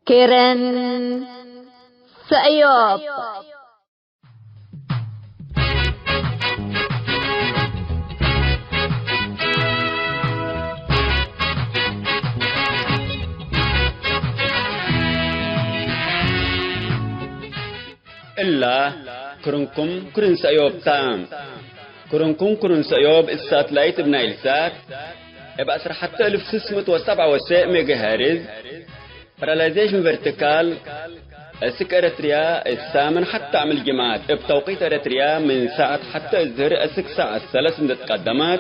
كيرن سأيوب إلا كرنكم كرن سأيوب تام كرنكم كرن سأيوب الساتلايت بنايل سات يبقى أسر حتى 1607 ميجا هارز براليزيشن فيرتيكال السك أريتريا الثامن حتى عمل جماعات بتوقيت أريتريا من ساعة حتى الظهر السك ساعة 3 تقدمات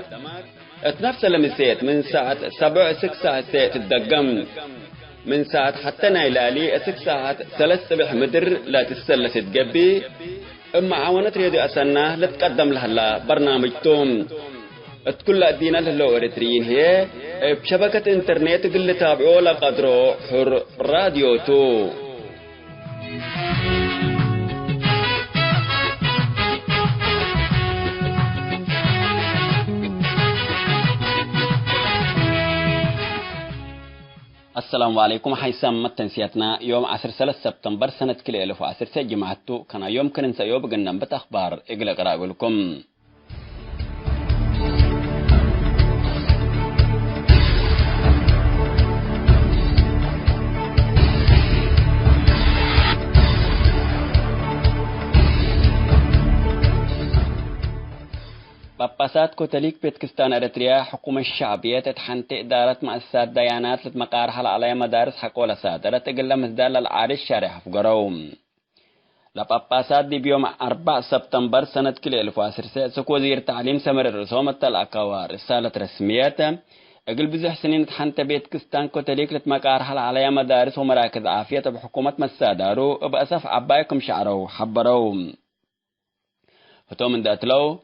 اتنفس لمسيت من ساعة 7 ساعة تدقم من ساعة حتى نايلالي 6 3 متر لا تسلس تقبي اما عاونت رياضي أسنة لتقدم لها برنامج توم كل الدينا للو اريتريين هي بشبكة انترنت اللي تابعوه لقدرو حر راديو تو السلام عليكم حيسام متنسيتنا يوم 10 سبتمبر سنة كل 1010 جماعتو كان يوم كن سيوب جنن بتأخبار إقلق راقلكم باباسات كوتاليك بيتكستان أريتريا حكومة الشعبية تتحنت إدارة مؤسسات ديانات لتمقارها على مدارس حقولة سادرة تقل مزدال العارش شارح فقروم لباباسات دي بيوم 4 سبتمبر سنة كل 1010 سكو وزير تعليم سمر الرسومة الأكوار رسالة رسمية أقل بزح سنين تحنت بيتكستان كوتاليك لتمقارها على مدارس ومراكز عافية بحكومة مسادارو بأسف عبايكم شعرو حبروم فتو من داتلو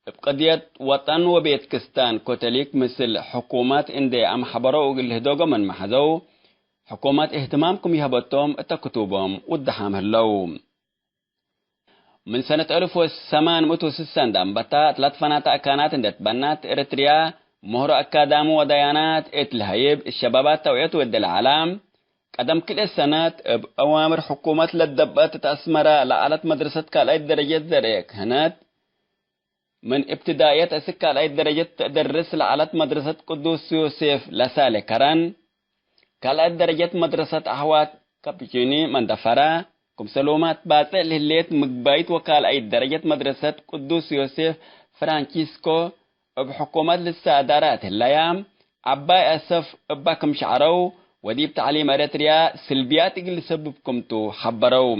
بقضية وطن وبيتكستان كوتاليك مثل حكومات اندي ام حبرو الهدوغو من محزو حكومات اهتمامكم يهبطوم اتكتوبهم ودحام هلو من سنة 1860 دام بتا 3 فناتا كانت اندت بنات اريتريا مهر اكادامو وديانات اتلهيب الشبابات توعيت ود العالم قدم كل السنة بأوامر حكومات للدبات تأسمرا لعالت مدرسة كالايد درجات ذريك هنات من ابتدائيات أسكة على درجة تدرس لعلت مدرسة قدوس يوسف لسالة كران كالات درجة مدرسة أحوات كابيجيني مندفرة كم سلومات باتع لهليت مقبايت وكال أي درجة مدرسة قدوس يوسف فرانكيسكو بحكومة للسادارات اللايام عباي أسف أباكم شعرو وديب تعليم أريتريا سلبيات اللي سببكم تو حبرو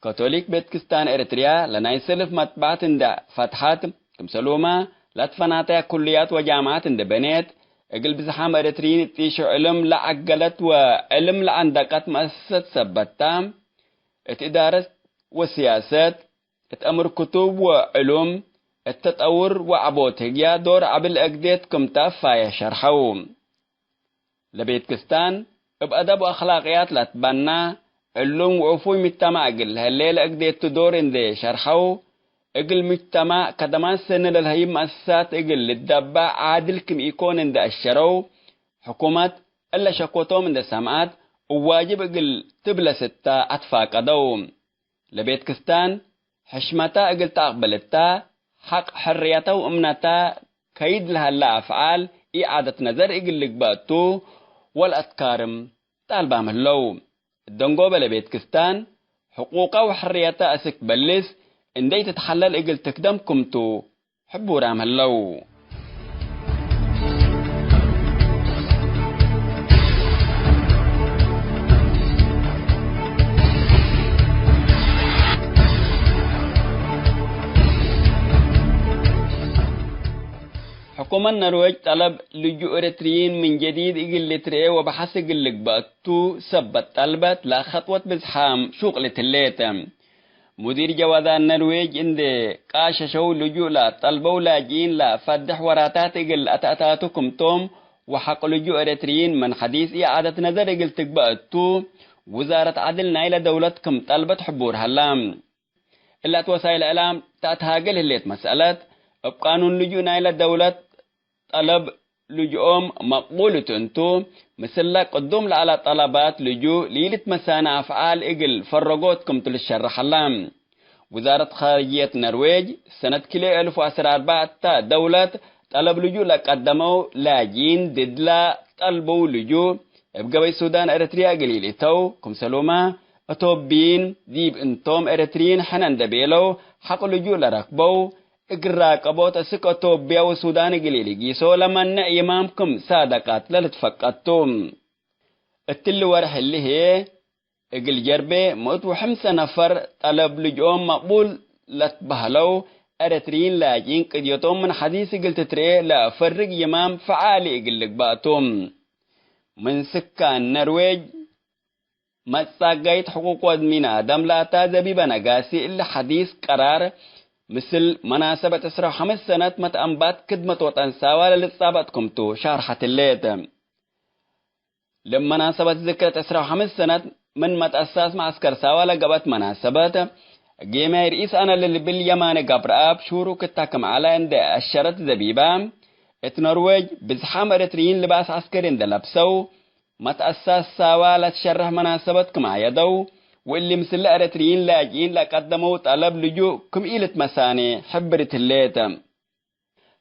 كاثوليك بيتكستان إريتريا لنا يسلف مطبعات عند فتحات كمسلومة لاتفناتها كليات وجامعات عند بنات اقل بزحام إريتريين تيشو علم لعقلت وعلم لعندقات مؤسسة سبتام اتدارس وسياسات اتأمر كتب وعلوم التطور وعبوتهجيا دور عبل أقديت كمتافايا شرحوم لبيتكستان بأدب وأخلاقيات لاتبنى علوم وعفوي مجتمع قل هالليل أقديت تدور اندي شرحو اقل مجتمع كدمان سنة للهي مؤسسات اقل للدبع عادل كم يكون اند الشرو حكومات الا شكوتهم اند سمعات وواجب اقل تبلا 6 أطفاق قدوم لبيتكستان حشمتا اقل تقبلتا حق حريتا وامنتا كيد لها لا أفعال إعادة نظر اقل لقباتو والأتكارم طالبام اللو الدنقو بلبيتكستان حقوقه وحريته أسك بلس اندي تتحلل اقل تقدم كمتو حبو رام هلو حكومة النرويج طلب لجوء إريتريين من جديد إقل تريه وبحث إقل باتو سبت طلبت لا خطوة بزحام شغلة الليتم مدير جوازا النرويج اندي قاشة شو لجوء لا طلبوا لاجين لا فدح وراتات إقل أتأتاتكم توم وحق لجوء إريتريين من حديث إعادة نظر إقل تقبأتو وزارة عدل نايلة دولتكم طلبت حبور هلام إلا توسائل الإعلام تأتهاقل هليت مسألة بقانون لجوء نايلة دولت طلب لجوم مقبولة انتو مثل قدوم على طلبات لجوء ليلة مسانا أفعال إقل فرقوتكم تلشرح اللام. وزارة خارجية النرويج سنة كلي 2014 دولة طلب لجوء لقدموا لاجين ددلا طلبوا لجوء بقبي السودان إريتريا قليل تو كم سلوما أتوبين ديب انتم إريتريين حنان دبيلو حق لجوء لركبو اقرا قبوت اسك أتوبيا والسودان قليل جيسو لمن إمامكم صادقات للتفقدتم التل ورح اللي هي اقل جربي موتو 5 نفر طلب لجوء مقبول لتبهلو أريتريين لاجين قد يتوم من حديث قلت تري لا فرق يمام فعالي اقل لقباتهم من سكان النرويج ما تساقيت حقوق ودمين آدم لا تازبي بنقاسي إلا حديث قرار مثل مناسبة 5 سنة متأنبات كدمة وطن ساوالة لتصابتكم تو شارحة الليت لما مناسبة ذكرة 5 سنة من متأساس معسكر ساوالة قبت مناسبة جيمي رئيس أنا اللي باليمان قبرآب شورو كتاكم على عند الشرط زبيبا النرويج بزحام إريتريين لباس عسكرين دلبسو متأساس ساوالة شرح مناسبتكم عيدو واللي مثل إريتريين لاجئين لقدموا طلب لجوء كم إيلة مساني حبرت الليت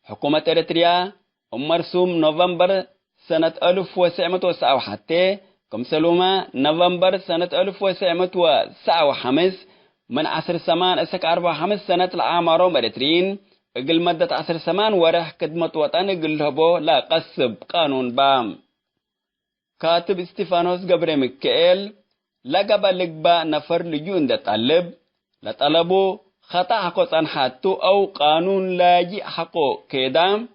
حكومة إريتريا مرسوم نوفمبر سنة 1997 كم سلوما نوفمبر سنة 1995 من 10 سمان اسك 45 سنة العامرهم إريتريين اقل مدة 10 سمان ورح كدمة وطن اقل هبو لا قصب قانون بام. كاتب استيفانوس قبر مكيل لقب لقبا نفر لجون ده طلب لطلبو خطأ حقو صنحاتو أو قانون لاجئ حقو كيدام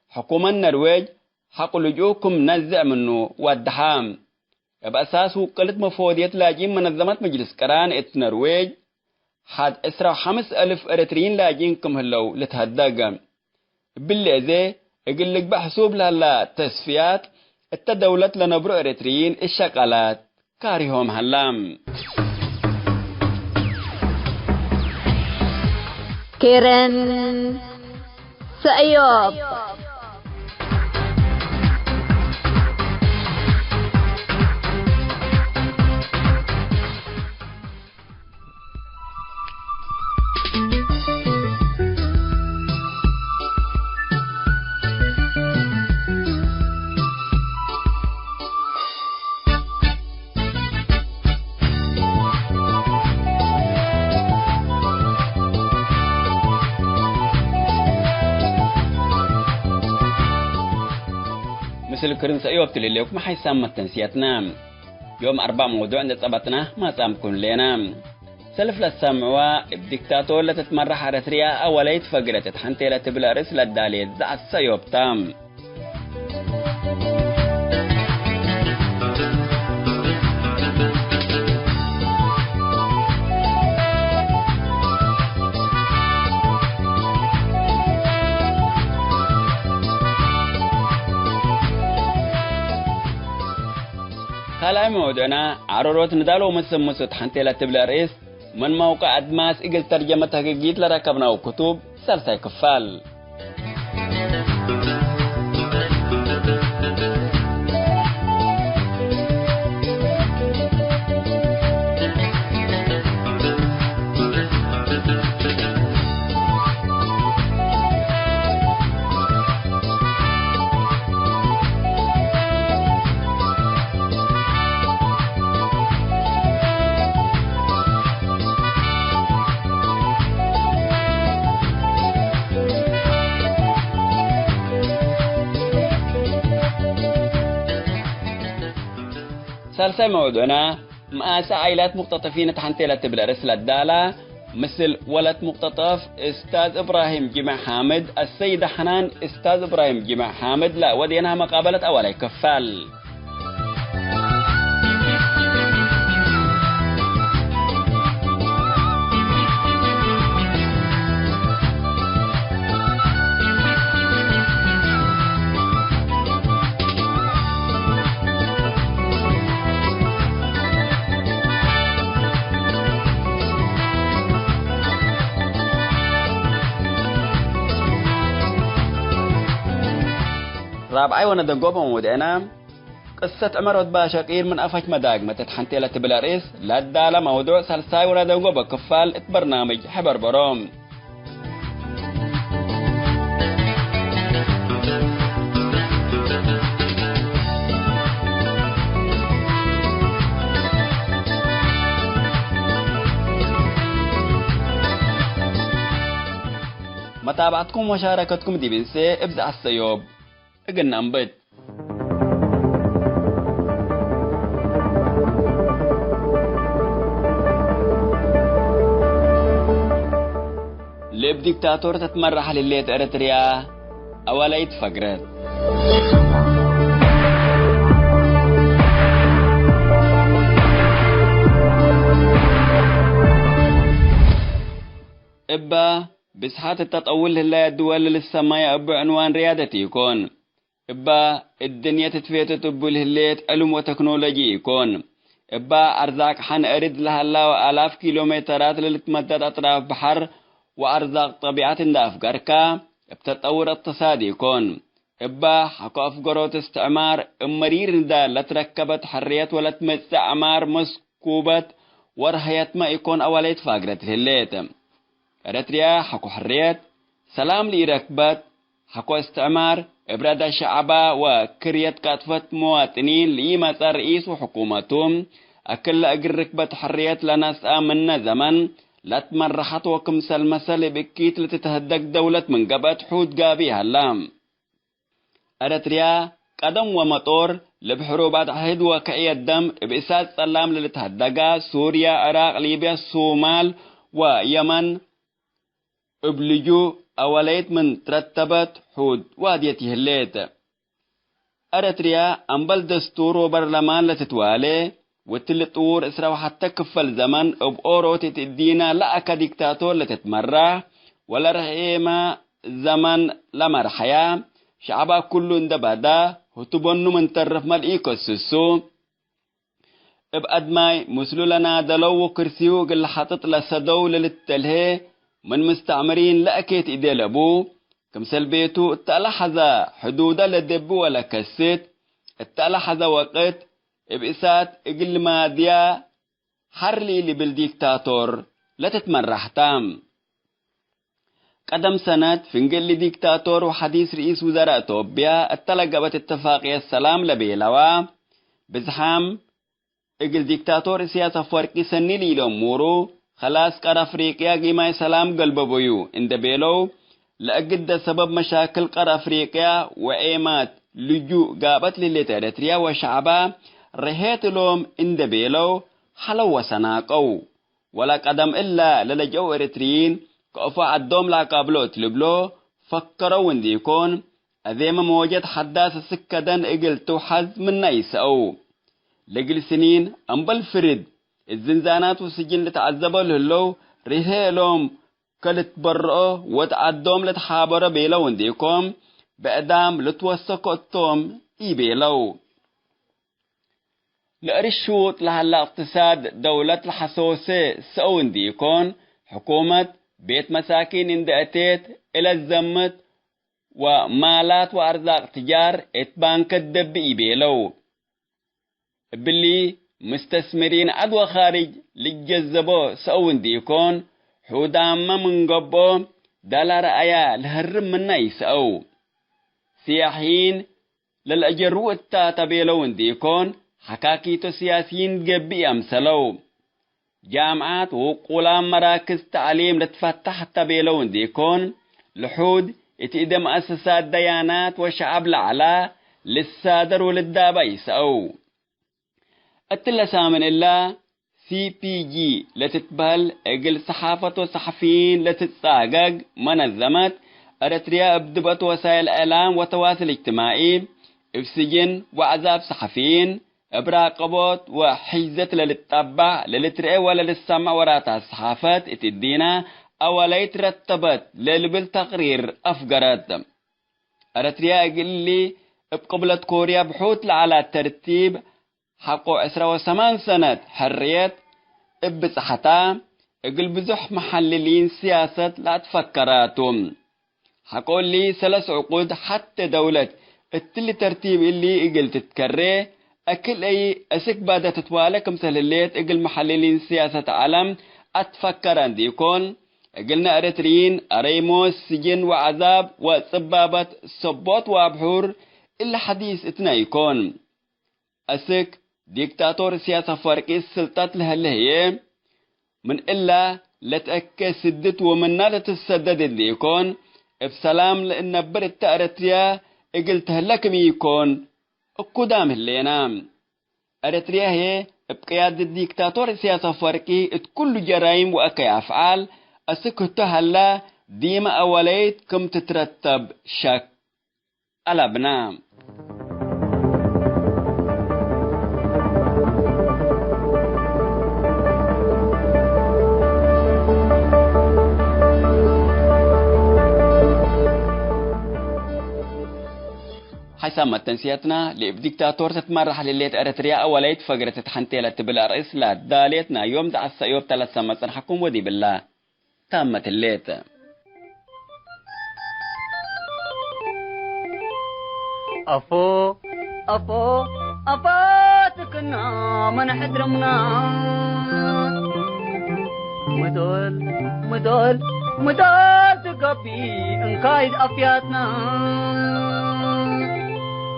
حكومة النرويج حق لجوكم نزع منه والدحام بأساسه قلت مفوضية لاجئين منظمات مجلس قران النرويج حد 5,000 إريتريين لاجئينكم هلو لتهدق بالله زي اقل لك بحسوب لها تسفيات التدولة لنبرو إريتريين الشقالات كاريهم هلام كيرن سأيوب مثل كرن سأيوب تليليوك ما حيسام التنسياتنا يوم 4 موضوع عند صبتنا ما سامكن لنا سلف للسامعوا الدكتاتور لتتمرح إريتريا أوليت فقرت حنتي لتبلارس للداليت زع سأيوب تام خلاص موضوعنا عرورات ندالو مسموسة حنتي لتبلارس من موقع أدماس إقل ترجمة تحقيقيت لركبنا وكتب سلسة كفال سلسة موضوعنا مقاس عائلات مختطفين تحنتي لتبلارس للدالة مثل ولد مختطف استاذ إبراهيم جمع حامد السيدة حنان استاذ إبراهيم جمع حامد لا ودينها مقابلة أولي كفال رابعي وانا دقوبهم ودينا قصة عمر باشقير من أفش مداق ما تتحنتي لتبلا رئيس لا الدالة موضوع سلساي وانا دقوبة كفال برنامج حبر بروم. متابعتكم ومشاركتكم دي بنسي ابزع السيوب اقلنا انبت لب ديكتاتور تتمرح لليت اريتريا اولا يتفقرت ابا بسحات التطول هلا الدول للسماء أبو عنوان ريادتي يكون إبا الدنيا تتفيت تبو الهليت علم وتكنولوجي يكون إبا أرزاق حن أرد لها الله آلاف كيلومترات للتمدد أطراف بحر وأرزاق طبيعة دا أفقاركا بتطور اقتصادي يكون إبا حكو أفقروت استعمار مرير دا لتركبت حريات ولا تمستعمار مسكوبت ورهيات ما يكون أوليت فاقرت الهليت أريتريا حكو حريات سلام لإركبات حكو استعمار إبراد شعبا وكريات كاتفت مواطنين لإيمة رئيس وحكومتهم أكل أقركبت حريات لناس آمنا زمن لا تمرحت وكمسل مسل بكيت لتتهدك دولة من قبت حود قابي هلام أريتريا قدم ومطور لبحروبات عهد وكأي الدم بإساس سلام للتهدقا سوريا عراق ليبيا الصومال ويمن ابلجو أوليت من ترتبت حود واديته الليت أريتريا أنبل دستور وبرلمان لتتوالي وتلطور إسرا وحتى كفل زمن بأوروتي تدينا لا أكا ديكتاتور لتتمرع ولا رحيما زمن لمرحيا شعبا كله اندبادا هتبنو من طرف مالإيكو السسو ابقدماي مسلو لنا دلو وكرسيو قل حطت لسدو للتلهي من مستعمرين لأكيت إيدي لأبو كمسل بيتو التألحظة حدودة لدبو ولا كسيت التألحظة وقت بإسات إقل ماديا حرلي اللي بالديكتاتور لا تتمرح تام قدم سنة فنقل ديكتاتور وحديث رئيس وزراء توبيا التلقبت اتفاقية السلام لبيلوا بزحام إقل ديكتاتور سياسة فرقي سني لي لأمورو خلاص قار أفريقيا قيمة سلام قلب بيو اند بيلو لأجد سبب مشاكل قار أفريقيا وإيمات لجوء قابت للإريتريا وشعبا رهيت لهم اند بيلو حلو وسناقو ولا قدم إلا للجو إريتريين كأفا عدوم لا قابلو تلبلو فكروا اند يكون أذيم موجد حداث سكدان إقل توحز من نايسأو لقل سنين أمبل فرد الزنزانات والسجن لتعذبوا لهلو ريه لهم كلت برقو وتعدوم لتحابر بيلو انديكم بأدام لتوسكوا التوم بيلو لأرشوط لهلا اقتصاد دولة الحسوسة سأو انديكون حكومة بيت مساكين اندأتيت إلى الزمت ومالات وأرزاق تجار اتبانك الدب بيلو باللي مستثمرين عدوى خارج لجذبوا سأون ديكون حوداما من قبو دالار آيا لهرم من يسأو سياحين للأجروا التاتبيلون ديكون حكاكيتو سياسيين قبي أمسلو جامعات وقولام مراكز تعليم لتفتح التبيلون ديكون لحود اتئدى مؤسسات ديانات وشعب العلا للسادر وللدابا يسأو التلسامن إلا CPG لتتبهل اقل صحافة وصحفيين لتتساقق منظمت أريتريا ابدبت وسائل الإعلام والتواصل الاجتماعي افسجن وعذاب صحفيين ابراقبوت وحيزت للتتبع للترئي ولا للسمع وراتها الصحافات اتدينا أولا يترتبت للبالتقرير أفقرت أريتريا اقل بقبلة كوريا بحوث على الترتيب حقو 28 سنة حرية بصحتا اقل بزح محللين سياسة لا تفكراتهم حقو لي 3 عقود حتى دولة التلي ترتيب اللي اقل تتكري اكل اي اسك بعد تتوالك مثل الليت اقل محللين سياسة عالم اتفكر عندي يكون قلنا اريتريين اريموس سجن وعذاب وسبابة صبوت وابحور الا حديث اتنا يكون اسك ديكتاتور سياسة فرقي السلطات لها اللي هي من إلا لتأكد سدت ومنها لتسدد اللي يكون بسلام لأن برد أريتريا قلتها لكم يكون قدام اللي ينام أريتريا هي بقيادة الديكتاتور سياسة فرقي كل جرائم وأكي أفعال أسكتها لا ديما أوليت كم تترتب شك على بنام حسب تنسيتنا لديكتاتور تتمرح لليت أريتريا أوليت فقرة تحنتيلة بلا رئيس لا داليتنا يوم دع السيوب 3 سمت حكم ودي بالله تامت الليت أفو أفو أفاتكنا من حدرمنا مدول تقبي انقايد أفياتنا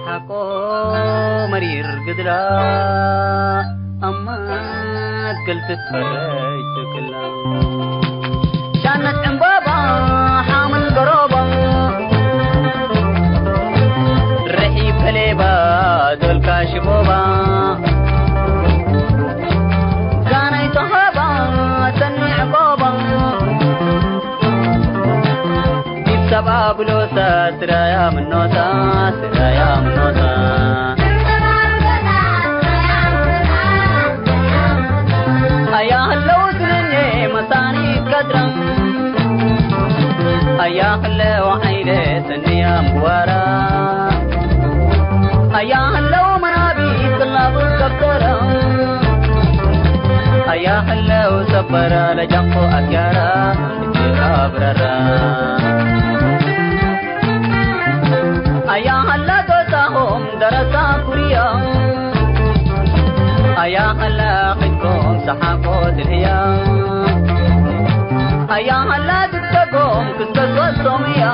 حقو مرير قدرا أما قلت تفرج تكلا شانت عمبابا حامل قروبا رحيب كليبا دول كاشبوبا كاني صحابا سني عقوبا سبع بلوسا سرايا من نوتا سرايا من نوتا أيا هلو سنني مساني قدرم أيا هلو عيني سنيا مبوارا أيا هلو منابي طلاب الكبترا أيا هلو سبرا لجنقو أكيارا لجيكا أيا هلا دوتاهم درسا كوريا أيا هلا خدكم سحاقو دلهيا أيا هلا دكتكم كسكس والصوميا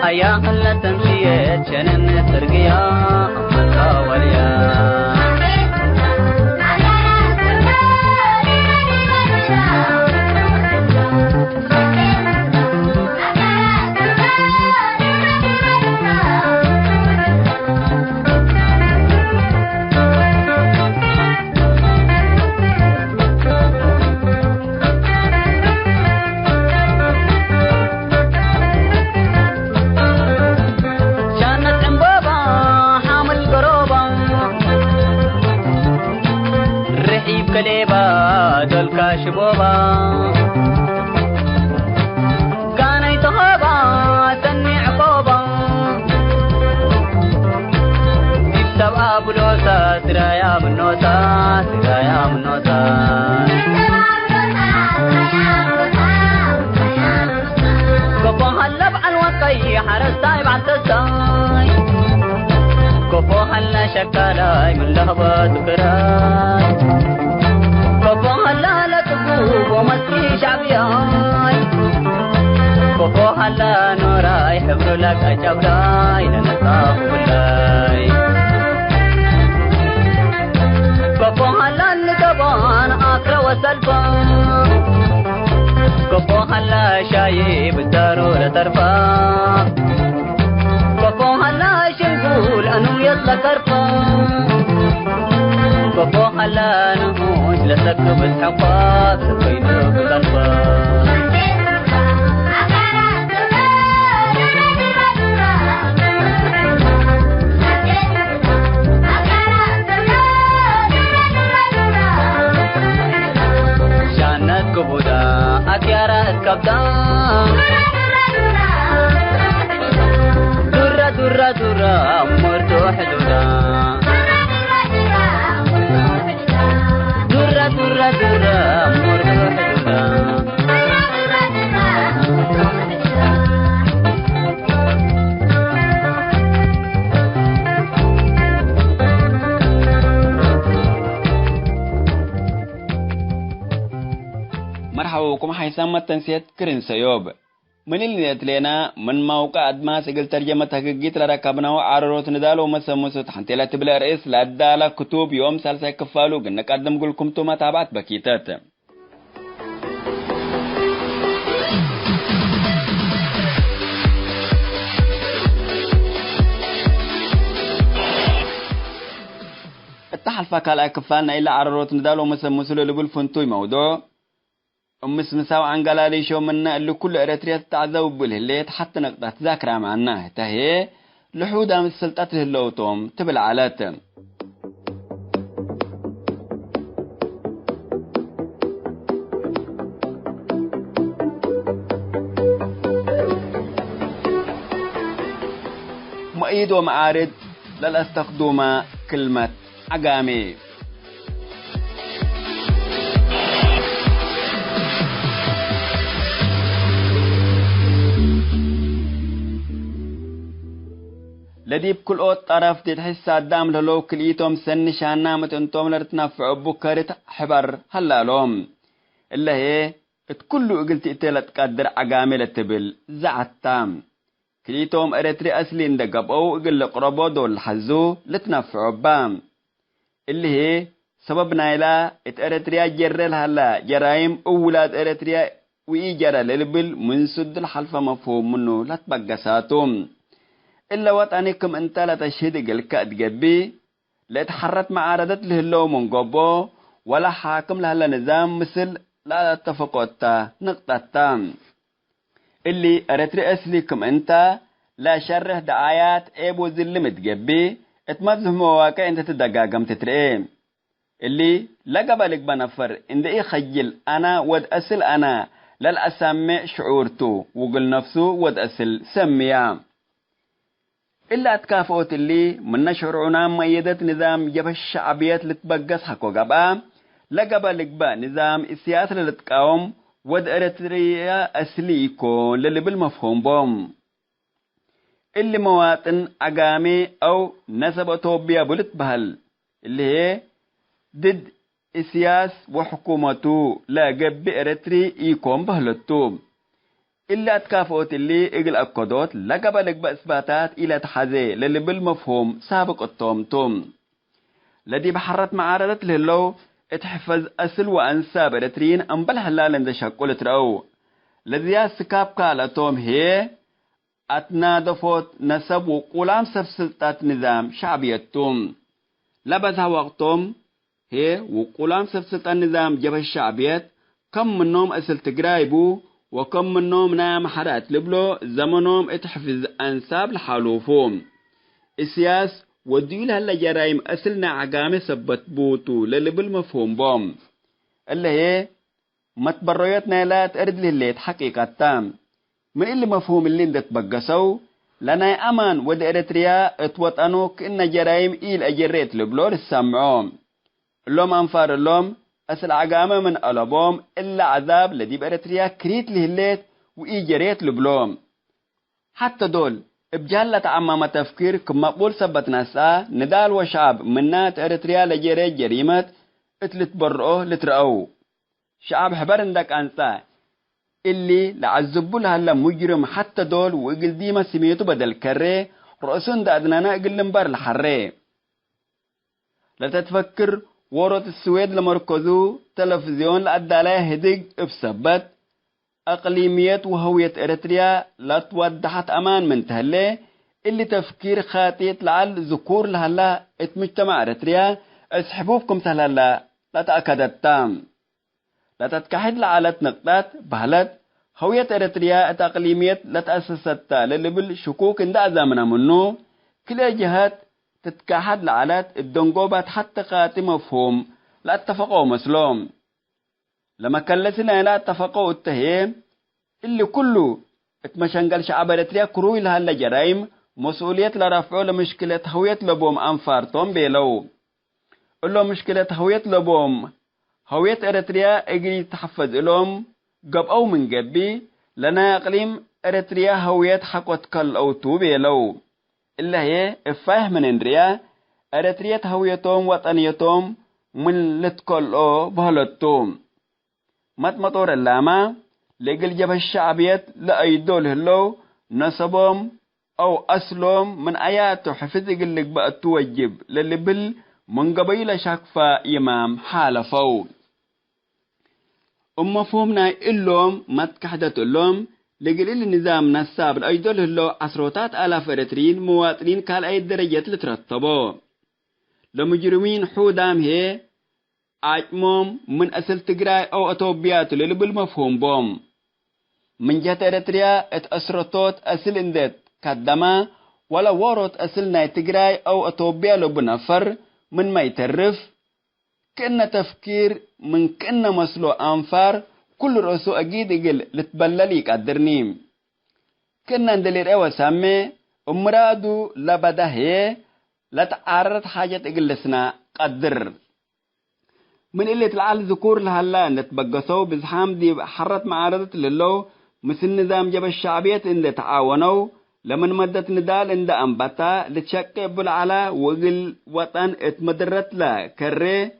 أيا هلا تمشيت شنن ترقيا أمكا وليا كليبا دول كاشبوبا كاني تهابا سني عقوبا سبع بلوسا سرايا من نوتا سرايا من نوتا كفو هلا بعن وقي حرس تايب عالتساي كفو هلا شكالاي من لهبة ذكراي كفو هلا لا تقوب ومسكي شعبياي كفو هلا نوراي حبر لك أجبراي لنصاف ولاي كفو هلا النقبان آكرا وسلفا كفو هلا شايب الدارور ترفا كفو هلا شنقول أنو يطلع كرفا كفو هلا نهوش لسكب الحقاق سكينه بقلبا شانت كبودا أكيارا اسكبدا درة درة درة مرتو حدودا درة درة درة مرتو حدودا مرحباكم حيسمى تنسيت كرين سيوب من اللي نتلينا من موقع أدماس يقول ترجمة تحقيقية لركبنا وعرروت ندالو مسموسو تحنتي لا تبلا رئيس لا دالا كتب يوم سالسا كفالو قلنا قدم قولكم توما تابعت بكيتات التحلفة كالا كفالنا إلا عرروت ندالو مسموسو للقول فنتوي موضوع مساو عن قلالي شو منا اللي كل إريتريا تعذب بالهليت حتى نقطة تذاكرة معنا تهي لحودة من السلطات اللوتوم تبل علات مؤيد ومعارض للأستخدومة كلمة عقامي لدي بكل أوت طرف تتحس قدام للو كليتهم سن شانا متنتم لرتنافعوا بكرت حبر هلا لهم إلا هي اتكلوا قلت اتلا تقدر عقامل التبل زعتام كليتهم اريتري أسلين دقبقوا اقل قربوا دول حزو لتنافعوا بام اللي هي سببنا إلا اتاريتريا جرل هلا جرايم أولاد اريتريا وإيجارة للبل من سد الحلفة مفهوم منه لا تبقساتهم إلا وطنكم انت لا تشهد الكأد جبي لا تحرت معارضت له اللو من قبو ولا حاكم لها نظام مثل لا تفقوتا نقطة تام اللي ارتري اسليكم انت لا شره دعايات ايبو ذل متجبي اتمزه مواقع انت تدقاقم تترئي اللي لقبلك بنفر اند اي خجل انا ود اسل انا للأسامي شعورتو وقل نفسه ود اسل سميا إلا أتكافؤت اللي من نشرعنا ميدت نظام جبه الشعبيات لتبقس حقو قبا لقبا لقبا نظام السياسة لتقاوم ود اريتريا أسلي يكون للي بالمفهوم بوم اللي مواطن أقامي أو نسب أوتوبيا بلت بهل اللي هي ضد السياس وحكومته لا قب اريتري يكون بهلتوم إلا تكافؤت اللي إقل أكدوت لقبلك بإثباتات إلى تحذي للي بالمفهوم سابق التوم لدي بحرت معارضت للو اتحفظ أسل وأنساب رترين أنبل هلال اند شاكول ترأو لذي سكاب كالتوم هي أتنادفوت نسب وقولام سبسلطات نظام شعبيتهم لبزها وقتهم هي وقولام سبسلطات نظام جبه الشعبيات كم منهم أسل تقرايبو وكم منهم نام حرات لبلو زمنهم اتحفظ أنساب لحالوفهم السياس وديول هلا جرايم أسلنا عقامي سبت بوتو للي بالمفهوم بوم اللي هي متبرياتنا لا تأرد لليت حقيقة تام من اللي مفهوم اللي اندت بقسو لنا أمان ود إريتريا اتوطنو كإن جرايم إيل أجريت لبلو للسامعوم اللوم أنفار اللوم أسل عقامة من ألبوم إلا عذاب لدي بإريتريا كريت لهليت وإيجريت لبلوم حتى دول بجالة عمامة تفكير كم مقبول سبت ناسا ندال وشعب منات إريتريا لجريت جريمة اتلت برؤه لترأو شعب حبرندك أنسا اللي لعزبوا لها مجرم حتى دول وإقل ديما سميتو بدل كري رؤسون دا أدنانا إقل لنبار الحري لا تتفكر ورط السويد لمركزو تلفزيون لأدالها هدق بسبت أقليمية وهوية إريتريا لا توضحت أمان من تهلي اللي تفكير خاطيت لعل ذكور لهلا اتمجتمع إريتريا اسحبوبكم سهلا لا تأكدت تام لا تتكحد لعلت نقطات بهلت هوية إريتريا الأقليمية لا تأسست للبل شكوك اند أزامنا منه كلا جهات تتكحد لعلت الدنقوبات حتى قاتي مفهوم لا اتفقوا مسلوم لما كلسنا لا اتفقوا التهيم اللي كله اتمشنقل شعب إريتريا كروي لها جرائم مسؤولية لرفعوا لمشكلة هوية لبوم أنفارتهم بيلو قلوا مشكلة هوية لبوم هوية إريتريا اجري تحفظ لهم قب أو من قبي لنا اقليم إريتريا هوية حقوة كل أو توبي لو إلا هي افاه من انريا إريتريا هويتهم وطنيتهم من لتكل أو بهلتهم مطمطور اللاما لقل جبه الشعبيات لأيدول هلو نصبهم أو أصلهم من آيات حفظ قلق بقى توجب للبل من قبيل شكفة إمام حالفو مفهومنا إلهم متكحدة اللهم لقل النظام نصاب الأيدول هلو عشرات آلاف إريتريين مواطنين كالأي درجات لترتبوا لمجرمين حودام هي عجمهم من أسل تقراي أو أتوبيات للبل مفهوم بوم من جهة إريتريا اتأسرطوت أسل اندت كدما ولا ورط أسل ناي تقراي أو أتوبيا لبنفر من ما يترف كأنه تفكير من كأنه مسلو أنفار كل رأسو أجيد إقل لتبلليك الدرنيم كأنه ندلير أيوة سامي أمرادو لبدا هي لتعرض حاجة إقل لسنا قدر من اللي العال ذكور لهلا نتبقصو بزحام دي حرت معارضة للو مثل نظام جب الشعبية إن تعاونوا لمن مدت ندال إن أنبتا لتشكب على وقل وطن اتمدرت لا كره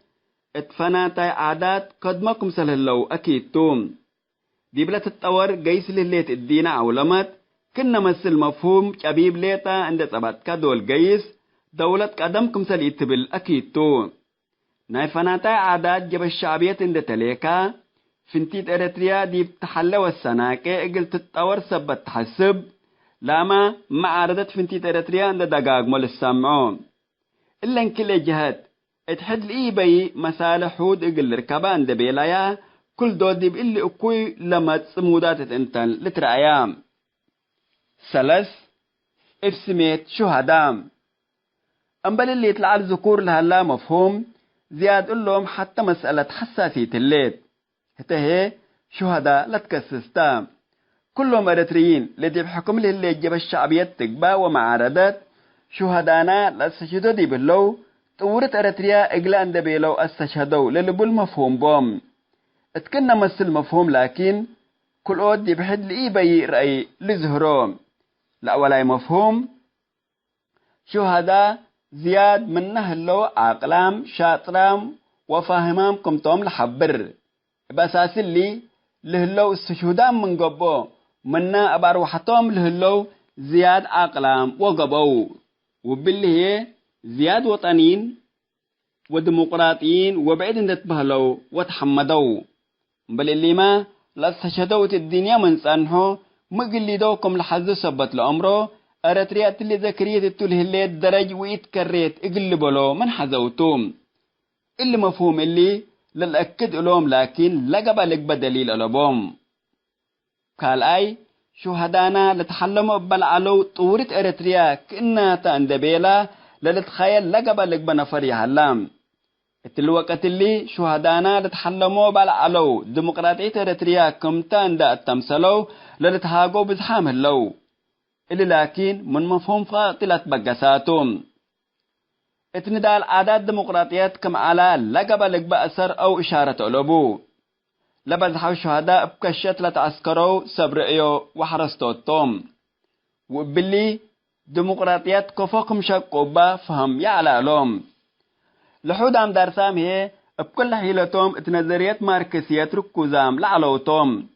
اتفناتي عادات قدمكم سلهلو أكيد توم دي بلا تتطور قيس لليت الدين عولمت كنا مثل مفهوم شبيب ليتا عند تبات كدول قيس دولة قدمكم سليتبل أكيد توم ناي فناتي عادات جب الشعبية عند تليكا فنتيت إريتريا دي بتحلى والسناكي اقل تتطور سبت تحسب لما معارضة فنتيت إريتريا عند دقاق مول السامعون إلا ان كل جهات اتحد الإيباي مسالة حود اقل ركبا عند بيلايا كل دودي بإلي اكوي لما تصمودات انتن لترأيام ثلاث افسميت شهدام أمبال اللي يطلع الذكور لهلا مفهوم زياد لهم حتى مسألة حساسية الليت هي شهداء لا تكسستا كلهم إريتريين لدي بحكم اللي جب الشعبية تقبى ومعارضات شهدانا لا استشهدوا دي باللو طورت إريتريا إقلان دبيلو استشهدوا للبو المفهوم بوم اتكنا مثل مفهوم لكن كل قد دي بحد لإيباي رأي لزهروم لا ولا مفهوم شهداء زياد منه اللو عقلام شاطرام وفاهمام كمتهم لحبر بأساس اللي لهلو استشهدان من قبو منا أباروحتهم لهلو زياد عقلام وقبو وباللي هي زياد وطنين وديمقراطيين وبعيد نتبهلو وتحمدو بل اللي ما لا استشهدوت الدنيا من صنحو مقلدوكم لحظو سبت لأمرو أرتريات اللي ذكريت التوله اللي الدرج ويتكريت اقلبولو من حزوتوم اللي مفهوم اللي للأكد لهم لكن لقب لقب دليل ألبوم قال أي شهدانا لتحلموا بالعلو طورة إريتريا كأنها تندبيلا للتخيل لقب لقب نفري هلام الوقت اللي شهدانا لتحلموا بالعلو ديمقراطية إريتريا كمتان دا التمثلو للتهاقوا بزحام اللو اللي لكن من مفهوم فاطلة بقساتهم اتندال عادات ديمقراطيات كم على لقب لقب أثر أو إشارة ألبو لبزحوا شهداء بكشت لتعسكروا سبرئيو وحرستوتهم وباللي ديمقراطيات كفاكم شاقوبا فهم يعلى لهم لحود عم دارسام هي بكل حيلتهم اتنظريات ماركسيات ركوزام لعلوتهم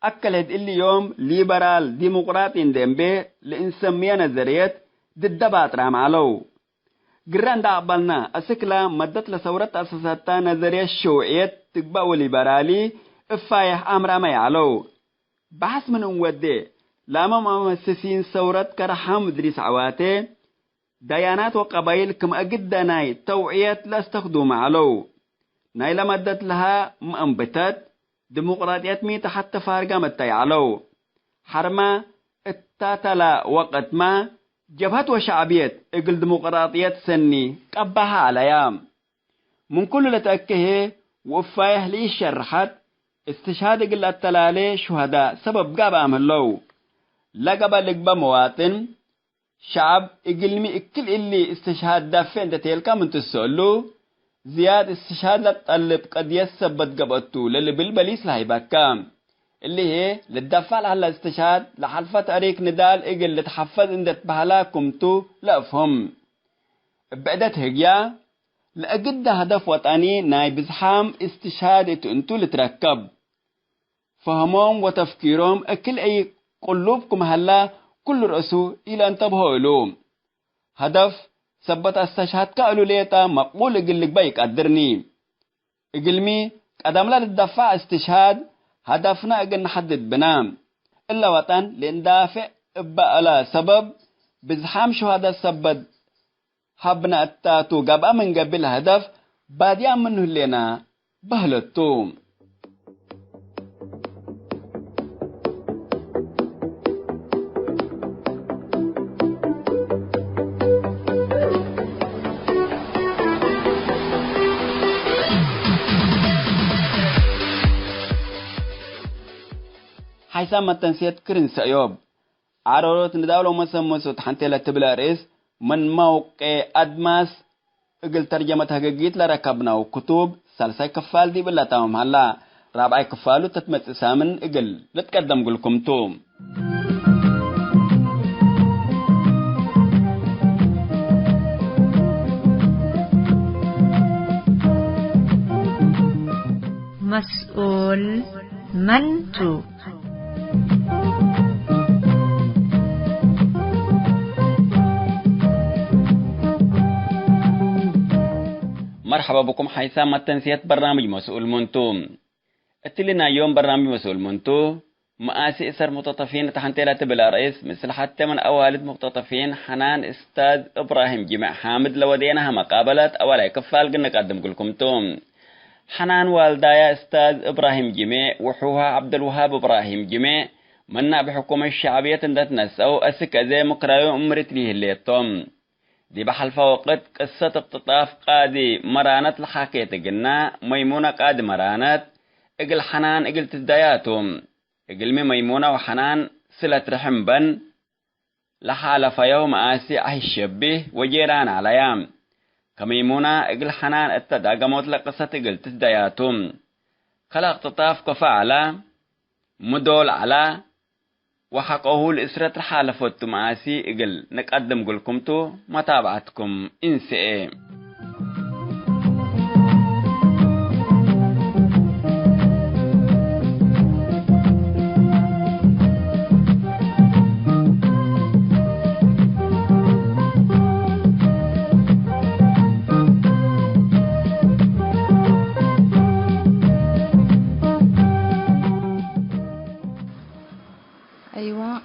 أكلت اللي يوم ليبرال ديمقراطين ديمبي لإنسمية نظريات ضد باترام علو قران دعبالنا أسكلا مدت لثورة أساساتا نظرية الشيوعية تقبأ وليبرالي افايح أمر ما يعلو بحث من ودي لما مؤسسين ثورة كرحام دريس عواتي ديانات وقبائل كم أجد ناي توعية لا استخدم علو ناي لمدت لها مأنبتت ديمقراطيات ميتا حتى فارقة متيعلو حرما التاتلا وقت ما جبهات وشعبيات اقل ديمقراطيات سني قبها عليام من كل لتأكيه وفايه لي شرحت استشهاد اقل التلالي شهداء سبب قابا امهلو لقبا لقبا مواطن شعب اقل مي اكل اللي استشهاد دافين دتيلكا من تسألو زياد استشهاد لطلب قد يثبت قبطو للي بالبليس لهي باكام اللي هي للدفع على استشهاد لحلفة أريك ندال إقل لتحفظ اندت بهلاكمتو لأفهم بعدت هجيا لأجد هدف وطني ناي بزحام استشهاد انتو لتركب فهمهم وتفكيرهم أكل أي قلوبكم هلا كل رأسه إلى أن تبهوا لهم هدف ثبت استشهاد قالوا ليتا مقبول يقول لك بيك قدرني اقلمي قدم لا تدفع استشهاد هدفنا اقل نحدد بنام إلا وطن لندافع بقى لا سبب بزحام شهادة السبب حبنا التاتو قبل من قبل هدف بعد منه لنا بهلتوم حيث ما تنسيت كرن سأيوب عرورت نداولو مسموسو تحنتي لتبلا رئيس من موقع أدماس اقل ترجمة حقيقيت لركبنا وكتب سلسة كفال دي بلا تاهم هلا رابع كفالو تتمت سامن اقل لتقدم قلكم توم مسؤول منتو مرحبا بكم حيث ما تنسيت برنامج مسؤول منتو اتلنا يوم برنامج مسؤول منتو مآسي إسر متطفين تحنتيلة بلا رئيس مثل حتى من أوالد مقتطفين حنان استاذ إبراهيم جمع حامد لودينها مقابلات أولا كفال قلنا قدم لكم توم حنان والدايا استاذ إبراهيم جمع وحوها عبد الوهاب إبراهيم جمع منا بحكومة الشعبية تندتنس أو أسك أزي مقرايو أمرت ليه اللي توم دي بحل فوقت قصة اقتطاف قادي مرانت لحاكيت قلنا ميمونة قادي مرانت اقل حنان اقل تداياتهم اقل ميمونة وحنان سلة رحم بن لحالة فيوم آسي الشبه وجيران على يام كميمونة اقل حنان اتدى قموت لقصة اقل تداياتهم خلق اقتطاف كفعلا مدول على وحقه الإسرة الحالة فتم آسي إقل نقدم قلكم تو متابعتكم إنسئ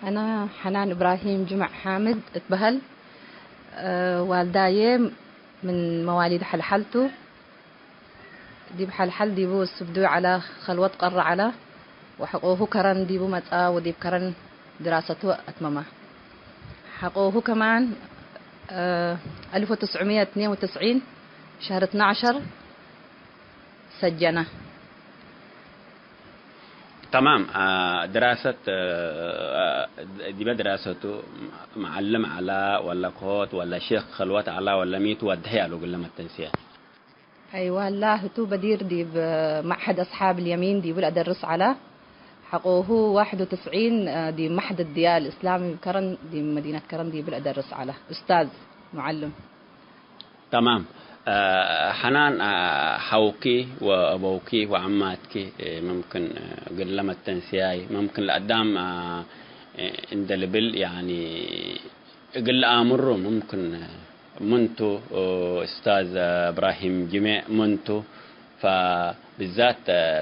أنا حنان إبراهيم جمع حامد اتبهل والداي من مواليد حلحلتو دي بحلحل ديبو السبدو على خلوة قر على وحقوه كرن ديبو متأ وديب كرن دراسته أتممه حقوه كمان 1992 شهر 12 سجنه تمام دراسة دي بدراسته معلم على ولا قوت ولا شيخ خلوات على ولا ميت ودهي على قل لما التنسيه أيوة الله تو بدير دي بمعهد أصحاب اليمين دي بالأدرس على حقوه 91 دي معهد الديار الإسلامي كرن دي مدينة كرن دي بالأدرس على أستاذ معلم تمام حنان حوكي وأبوكي وعماتك ممكن قل لما التنسياي ممكن لقدام عند البل يعني قل أمره ممكن منتو أستاذ إبراهيم جميع منتو فبالذات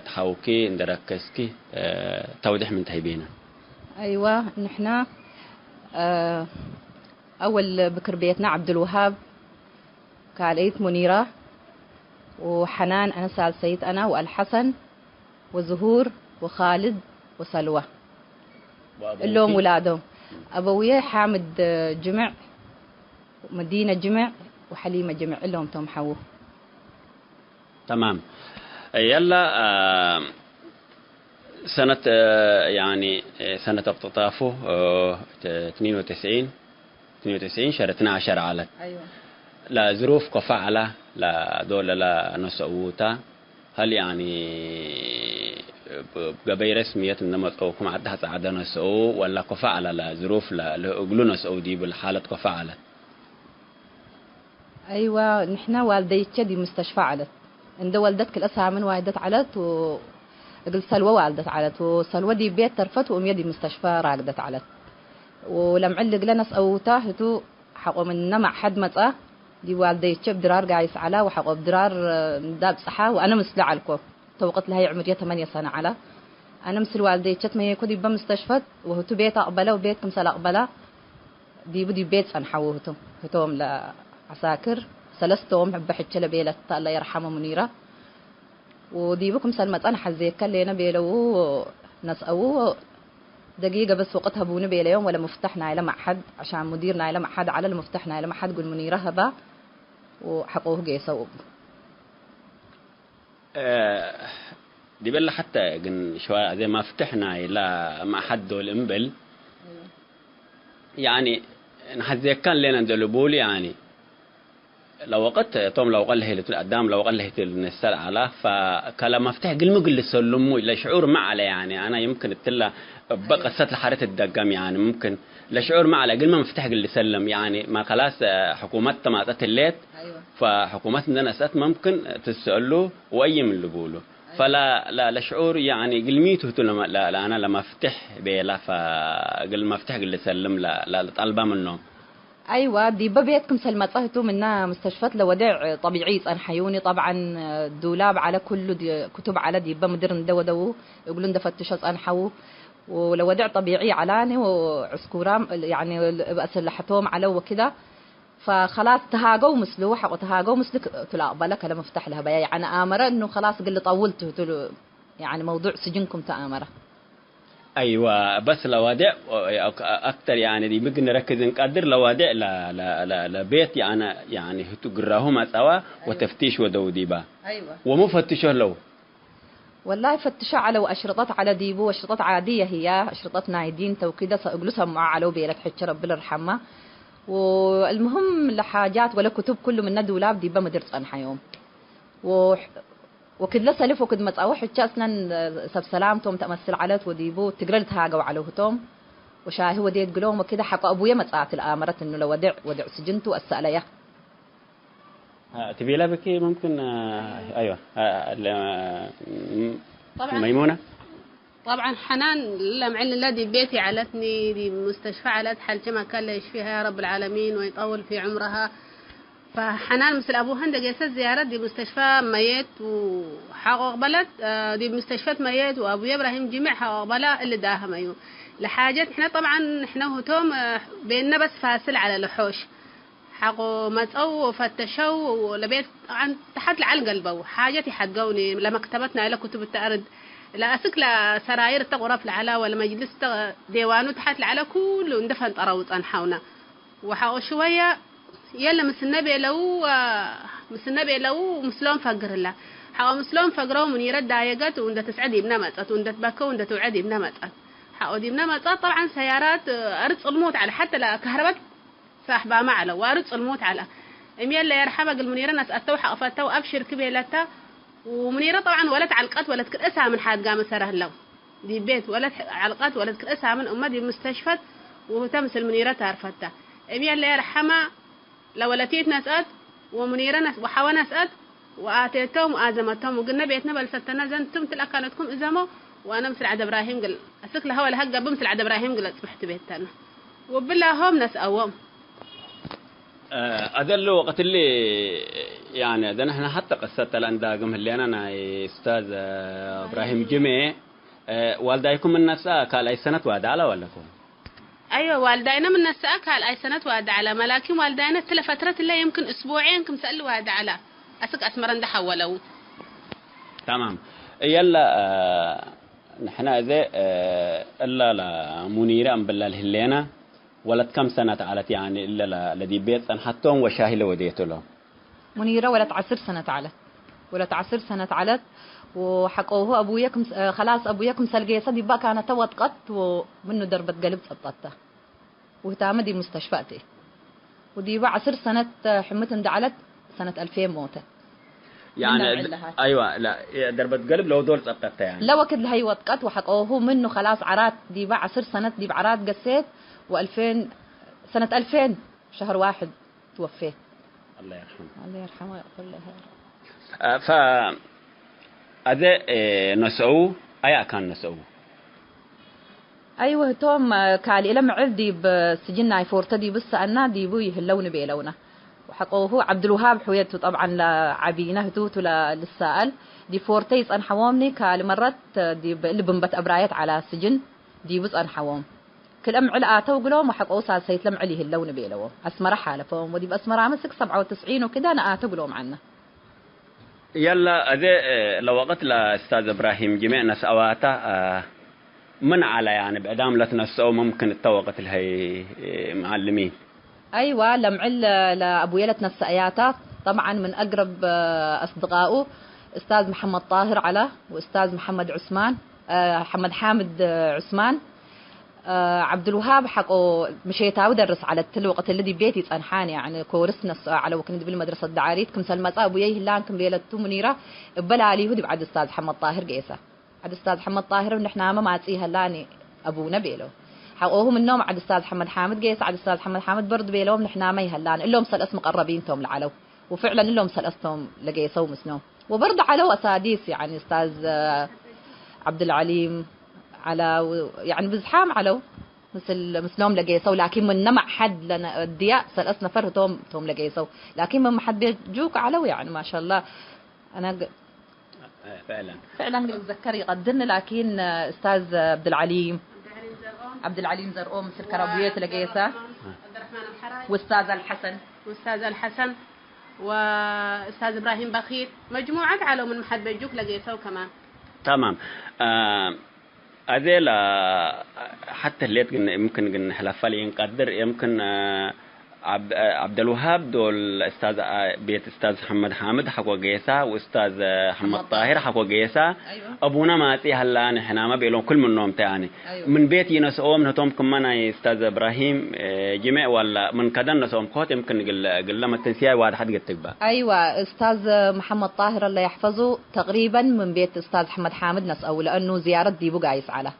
تحوكي عند ركزكي توضيح من تهيبينا أيوة نحنا أول بكر بيتنا عبد الوهاب كعليت منيرة وحنان أنا سال سيد أنا والحسن وزهور وخالد وسلوى اللهم ولادهم أبويا حامد جمع مدينة جمع وحليمة جمع اللهم توم حوه تمام يلا سنة يعني سنة اقتطافه 92 شهر 12 على أيوة لا ظروف كفعلة لا دولة لا نسعوتا هل يعني قبل رسمية إنما تقوكم عدها سعادة نسعو ولا كفعلة لا ظروف لا أقلو نسعو دي بالحالة كفعلة أيوة نحنا والديك دي مستشفى علت عند والدتك الأسها من والدت علت قل سلوى والدت علت وسلوى دي بيت ترفت وأم يدي مستشفى راقدت علت ولم علق لنا سأوته تو حقو من نمع حد متأ دي والدي تشب درار قايس على وحقو بدرار داب صحة وأنا مسلع علكو توقت لها عمرية 8 سنة على أنا مثل والدي تشت ما يكودي بمستشفى وهو تو بيت أقبله وبيتكم سلا أقبله دي بدي بيت صنحوه هتوم لعساكر سلستهم بحكي لبيلة الله يرحمه منيرة ودي بكم سلمت أنا حزيك كلينا بيلو نسأوه دقيقة بس وقتها بوني بيلا يوم ولا مفتحنا إلى معهد عشان مديرنا إلى معهد على المفتحنا إلى معهد قل منيرة هبا وحقوه جيسوا دي بلا حتى قن شوية زي ما فتحنا إلى معهد والإنبل يعني نحزيك كان لنا ندلبول يعني لو وقت توم لو قال هي القدام لو قال هي النسال على فكلام مفتاح قل مقل سلمو لا شعور ما عليه يعني انا يمكن اتلا بقى ست حاره الدقم يعني ممكن لا شعور ما عليه قل ما مفتاح قل سلم يعني ما خلاص حكومتنا ما تتلت فحكومتنا نسات ممكن تساله واي من اللي بيقولوا فلا شعور يعني قل ميته لما لا انا لما افتح بيلا فقل ما افتح قل سلم لا طالبه منهم أيوة دي ببيتكم سلمتهتو منا مستشفيات لودع طبيعي حيوني طبعا الدولاب على كله دي كتب على دي بمدرن دو يقولون ده فتشت أنحو ولودع طبيعي علاني وعسكورام يعني أسلحتهم على وكذا فخلاص تهاجوا مسلوح وتهاجوا مسلك تلاقى بالك لما افتح لها بيا يعني آمرة إنه خلاص قل طولته يعني موضوع سجنكم تآمرة ايوه بس لوادع اكثر يعني دي بقى نركز نقدر لوادع لبيت يعني تقراهم سوا أيوة. وتفتيش ودودي با ايوه ومفتشوا له والله فتشوا على واشرطات على ديبو واشرطات عاديه هي اشرطات نايدين وكذا اجلسهم مع على بيلك حتى رب يرحمها والمهم لحاجات ولا كتب كله من دولاب ديبا مدرس انحى يوم وكد لسلف وكد متأوح حتى أصلا سب سلامتهم تمثل علت وديبو تقرلت هاجوا علوهتهم وشاهي ودي تقولهم وكذا حق أبويا متأعت الآمرة إنه لو ودع سجنته السألية تبي لا بكي ممكن أيوة طبعا ميمونة طبعا حنان لما علن لا دي بيتي علتني دي مستشفى علت حالتي ما كان لا يشفيها يا رب العالمين ويطول في عمرها فحنان مثل أبو هند جيسة زيارة دي مستشفى ميت وحقق بلد دي مستشفى ميت وأبو إبراهيم جميع حقق بلد اللي داها ميو لحاجات إحنا طبعا إحنا هتوم بيننا بس فاصل على لحوش حقوا متأو وفتشوا ولبيت عن تحت العلقة البو حاجاتي حقوني لما كتبتنا إلى كتب التأرد لا أسك لا سراير تغرف العلا ولا مجلس ديوانو تحت العلا كله اندفن طروت أنحونا وحقوا شوية يلا مسنبي لو مسلم فقر الله حقوا مسلم فقروا من يرد دايقات وند تسعدي بنمت وند تبكوا وند توعدي بنمت حقوا دي بنمت طبعا سيارات أرد الموت على حتى لا كهرباء صاحبها معله وارد الموت على اميال لا يرحمها المنيره ناس اتوحى افتا وابشر كبيلتها ومنيره طبعا ولت علقات ولت كاسها من حاد قام سره له دي بيت ولت علقات ولت كاسها من امه دي مستشفى وتمس المنيره تعرفتها اميال لا يرحمها لو ولتيت ناس ومنيره ناس وحوا ناس واتيتهم وازمتهم وقلنا بيتنا بلستنا زنتم تلقى كانتكم ازموا وانا مثل عاد ابراهيم قال اسك لها ولا هقه بمثل عاد ابراهيم قال اصبحت بيتنا وبالله هم ناس اوام أدل وقت اللي يعني ده نحن حتى قصة الأنداقم اللي أنا أستاذ إبراهيم جميع والدايكم من الناس قال أي سنة وادعلا ولا كون؟ أيوة والداينا من الناس قال أي سنة وادعلا ملاكين والداينا تلا فترة اللي يمكن أسبوعين كم سألوا وادعلا أسك أسمرن ده حولوا تمام يلا نحن إذا إلا لمنيرة أم بالله الهلينا ولد كم سنة علت يعني إلا لدي بيت أن حطهم وشاهلة وديته له منيرة ولد 10 سنة علت ولد 10 سنة علت وحقوه أبوياكم خلاص أبوياكم سلقي صدي بقى كانت توت قط ومنه دربة قلب سقطته وتامدي مستشفاتي ودي بقى 10 سنة حمتن دعلت سنة 2000 موتة يعني أيوة لا دربة قلب لو دول سقطتها يعني لو وكد لهي وتقط وحقوه منه خلاص عرات دي بقى 10 سنة دي بعرات قسيت و2000 سنة 2000 شهر 1 توفيه الله يرحمه الله يرحمه ويغفر له ف هذا نسأو أي كان نسوه أيوة توم كالي لم عردي بسجننا يفورتا دي بس أنا دي بوي اللون بيلونه وحقوه عبد الوهاب حويته طبعا لعبينه توتو للسائل دي فورتيس أن حوامني كالي مرات دي اللي بنبت أبرايات على سجن دي بس أن حوام كل أم علقاته وقلوم وحقوه سيت لم عليه اللون بيلوه أسمر حالة فهم ودي بأسمر مسك 97 وكذا أنا قلوم عنه يلا أذي لو وقت لأستاذ إبراهيم جميع ناس أواتا من على يعني بإعدام لا تنسوا ممكن التوقت الهي معلمين أيوة لمعل لأبويلة نسائياته طبعا من أقرب أصدقائه أستاذ محمد طاهر على وأستاذ محمد عثمان محمد حامد عثمان عبد الوهاب حقه مشيتا ودرس على الوقت الذي بيتي صنحان يعني كورسنا على وكنت بالمدرسة الدعاريت كم سلمت أبويه هلان كم ليلة منيرة بلا عليه ودي بعد أستاذ محمد طاهر قيسة عد أستاذ محمد طاهر ونحن ما تسيه هلاني أبونا بيلو حقوهم النوم عد أستاذ محمد حامد قيسة عد أستاذ محمد حامد برضه بيلوم نحن ما يهلان اللهم سل اسم مقربين توم لعلو وفعلا اللهم سل اسمهم لقيسة ومسنوم وبرضه علو أساديس يعني أستاذ عبد العليم على يعني بزحام علو مثلهم لقيسو لكن من نمع حد لنا الدياء سلسنا فره توم لقيسو لكن من حد بيجوك علو يعني ما شاء الله أنا فعلا بتذكر يقدرني لكن أستاذ عبد العليم زرقوم مثل كرابوية لقيسة عبد الرحمن الحراي وأستاذ الحسن وأستاذ إبراهيم بخيت مجموعة علو من حد بيجوك لقيسو كمان تمام أذيل حتى اللي يمكن حلفالي ينقدر يمكن عبد الوهاب دول أستاذ بيت أستاذ محمد حامد حقو قيسة وأستاذ محمد طاهر حقو قيسة أيوة. أبونا ماتي هلا نحن ما بيلون كل منهم تاني أيوة. من بيت ينسوهم نتوم كمان أستاذ إبراهيم جميع ولا من كذا نسوهم قوت يمكن قل لما التنسيق واحد حد قتبه أيوة أستاذ محمد طاهر الله يحفظه تقريبا من بيت أستاذ محمد حامد نسأو لأنه زيارة ديبو قايس على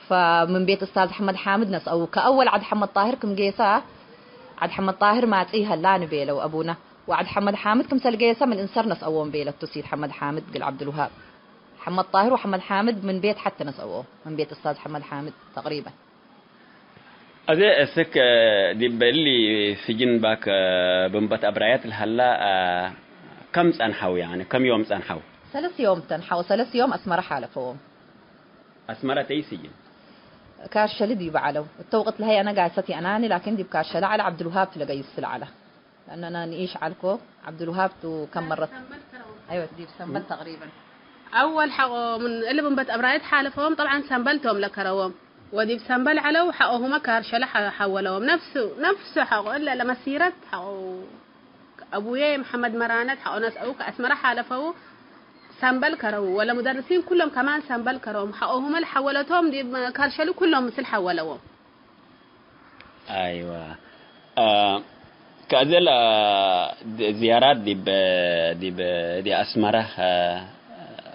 فمن بيت أستاذ محمد حامد نسأو كأول عد محمد طاهر كم قيسة عد محمد طاهر ما تسيه هلا نبيله وأبونا وعد محمد حامد كم سلقيسة من إنسر نسأوهم بيله تسيد محمد حامد قل عبد الوهاب محمد طاهر وحمد حامد من بيت حتى نسأوه من بيت أستاذ محمد حامد تقريبا أذي أسك دي باللي سجن باك بنبت أبرايات الهلا كم سنحو يعني كم يوم سنحو 3 يوم تنحو 3 يوم أسمر حالة فوهم أسمرت أي سجن كارشة لدي بعلو التوقت لهي أنا قاعدتي أناني لكن دي بكارشة على عبد الوهاب تلاقي يسل على لأن أنا نعيش علىكو عبد الوهاب تو كم مرة أيوة دي بسنبل تقريبا أول حقو من اللي بنبت أبرايات حالفهم طبعا سنبلتهم لكروهم ودي بسنبل علو حقوهما كارشة حولوهم نفسه حقو إلا لما سيرت حقو أبويا محمد مرانت حقو ناس أوك أسمر حالفه سنبل كرو ولا مدرسين كلهم كمان سنبل كروهم حقوهم اللي حولتهم دي كارشلو كلهم مثل حولوهم أيوة كأذل زيارات دي أسمره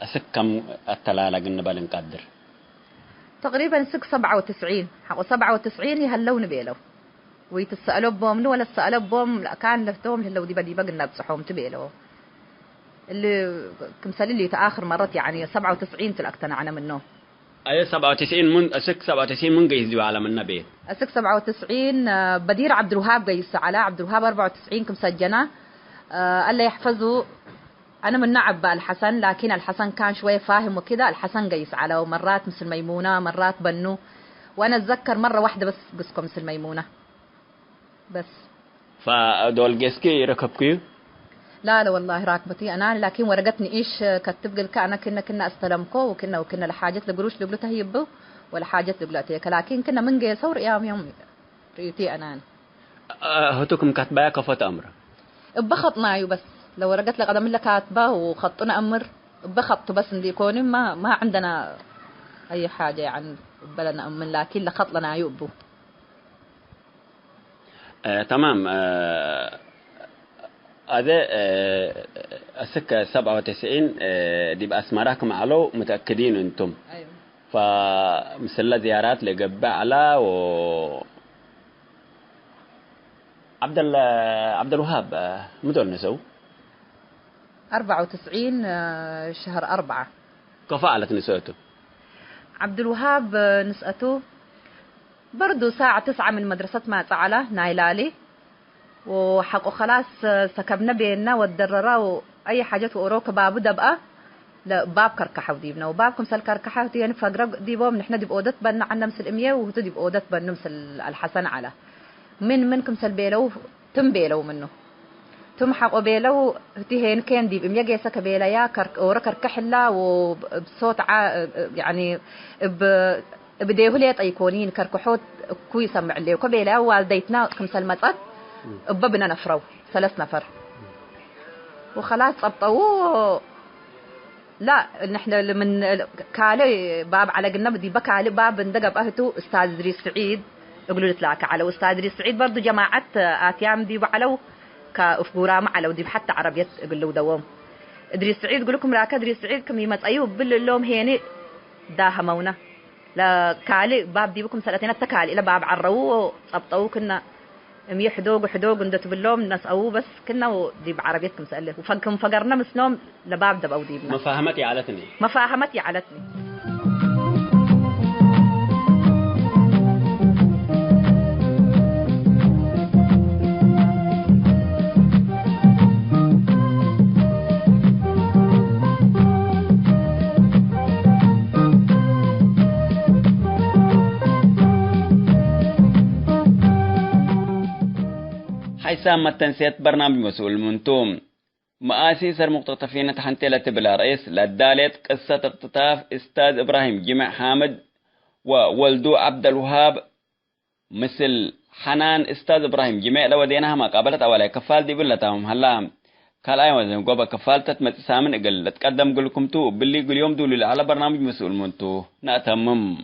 أسكم التلالة قلنا بالنقدر تقريبا 97 حقو 97 يهلون بيلو ويتسألوا بهم ولا السألوا بهم لا كان لفتهم هلو دي بدي بقنا بصحهم تبيلو اللي كمثال اللي تآخر مرات يعني 97 تلقتنا منه أي 97 من أسك 97 من جيزوا على من نبي أسك 97 بدير عبد الوهاب جيس على عبد الوهاب 94 كمسجنة الله يحفظه أنا من نعب الحسن لكن الحسن كان شوية فاهم وكذا الحسن جيس على ومرات مثل ميمونة مرات بنو وأنا أتذكر مرة واحدة بس قسكم مثل ميمونة بس فدول جيسكي ركبكيو لا والله راكبتي أنا لكن ورقتني إيش كتب قل كنا استلمكو وكنا لحاجة لقروش لقلتها يبو ولا حاجة لقلتها لكن كنا من جي صور يوم ريتي أنا هتوكم كاتبايا كفت أمر بخطنا بس لو ورقت لي قدم لك كاتبة وخطنا أمر بخط بس ندي كوني ما عندنا أي حاجة يعني بلنا أمن لكن لخط لنا يبو تمام هذا السكة 97 دي بأسماركم علو متأكدين أنتم أيوة. فمثل زيارات لقبة على عبد الوهاب مدول نسو 94 شهر 4 كفالة نسأته عبد الوهاب نسأته برضو ساعة 9 من مدرسة ما تعالى نايلالي وحقو خلاص سكبنا بيننا والدررة وأي حاجات وأروك بابو دبقى لا باب كركحة وديبنا وبابكم سال كركحة يعني فقرق ديبوم نحن ديب أودت بنا عنا مثل إمية وهتو ديب أودت بنا مثل الحسن على منكم سال بيلو تم بيلو منه تم حقو بيلو هتيهن كان ديب إمية جيسا كبيلا ورا كركحلا وبصوت يعني بديهوليت أيقونين كركحوت كوي سمع اللي وكبيلا والديتنا كم سال مطقت بابنا نفرو 3 نفر وخلاص أبطوا لا نحن من كالي باب على قلنا بدي بكى على باب ندق بأهته أستاذ إدريس سعيد يقولوا لك على أستاذ إدريس سعيد برضو جماعة آتيام دي بعلو كأفقورا معلو دي حتى عربية يقولوا دوام إدريس سعيد يقول لكم راك إدريس سعيد كم يمت أيوه باللوم هيني داها مونا لا كالي باب دي بكم 3 تكالي إلى باب عرو أبطوا كنا مية حدوق ندت باللوم ناس أو بس كنا ودي بعربيتكم سأله وفكم فقرنا مسنوم لباب دب أو ديبنا مفاهمتي علتني حيسام التنسيت برنامج مسؤول منتوم مآسي سر مقتطفين تحنتلة بلا رئيس لدالت قصة اقتطاف استاذ إبراهيم جمع حامد وولدو عبد الوهاب مثل حنان استاذ إبراهيم جمع لو دينها ما قابلت أولا كفال دي بلتهم هلا قال أيوة زي قوبة كفالتة متسامن اقل لتقدم قلكم تو باللي قل يوم دولي على برنامج مسؤول منتو نأتمم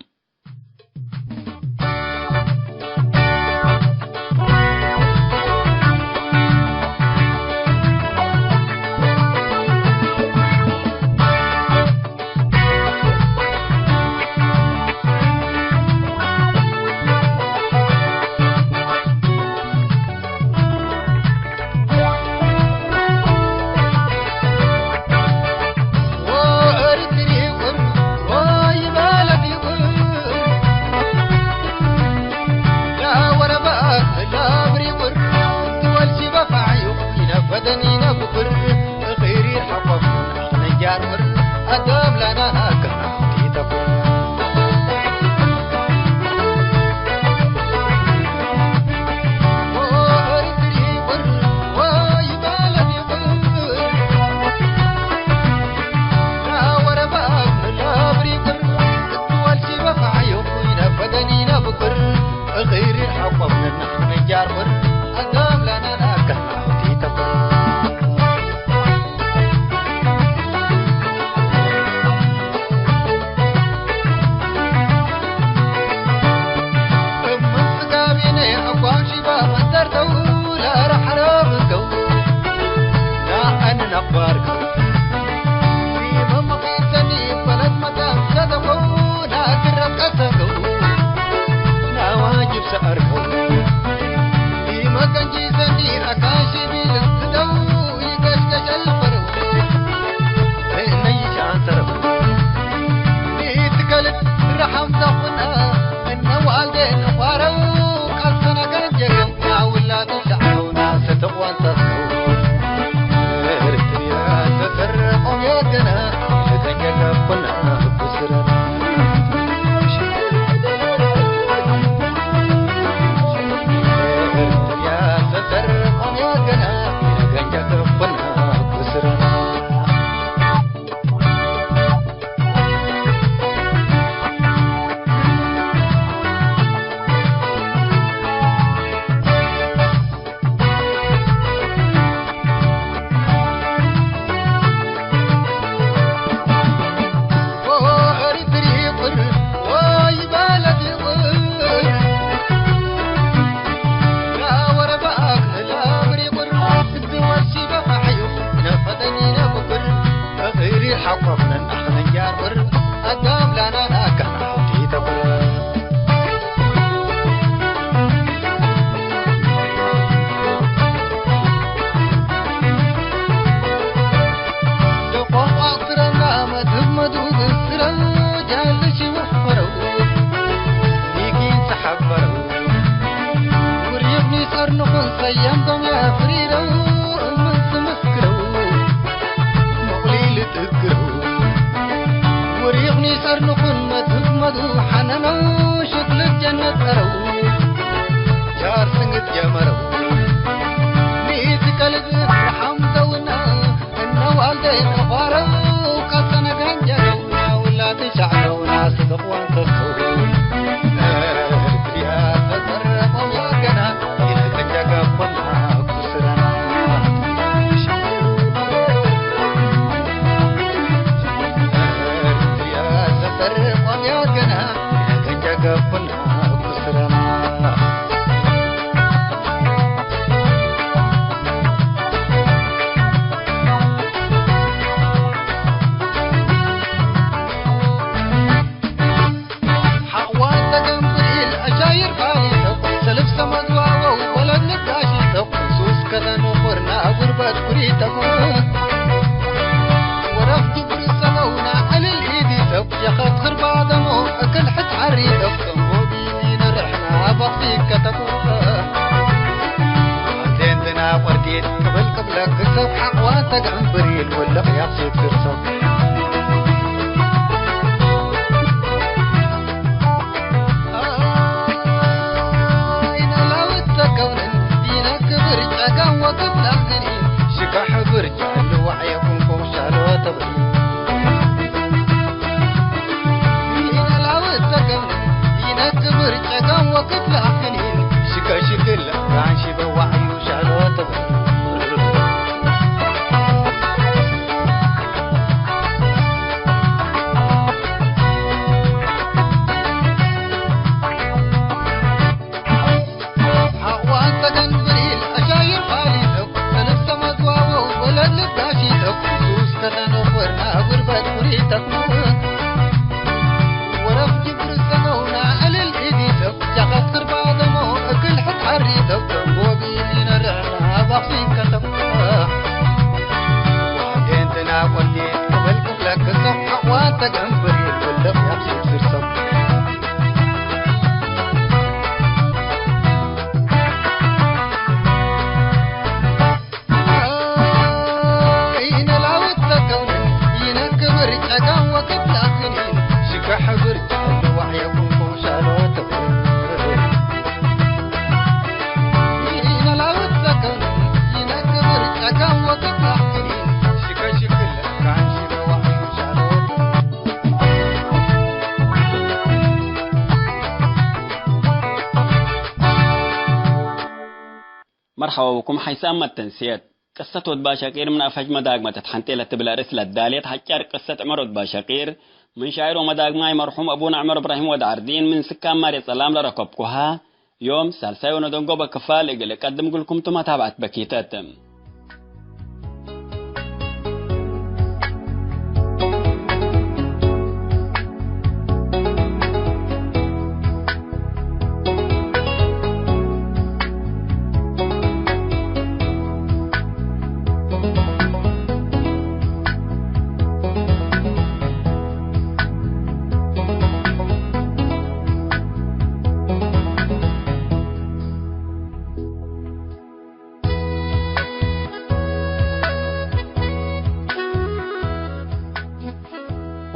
مرحبا بكم حيسام التنسيات قصة ود باشاقير من أفج مداغمة تحنتي لتبلا رسل الدالية حجار قصة عمر ود باشاقير من شاعر ومداغماي مرحوم أبونا عمر إبراهيم ود عردين من سكان ماري سلام لركبكوها يوم سالساي وندنقو بكفال إقل قدم لكم تما تابعت بكيتات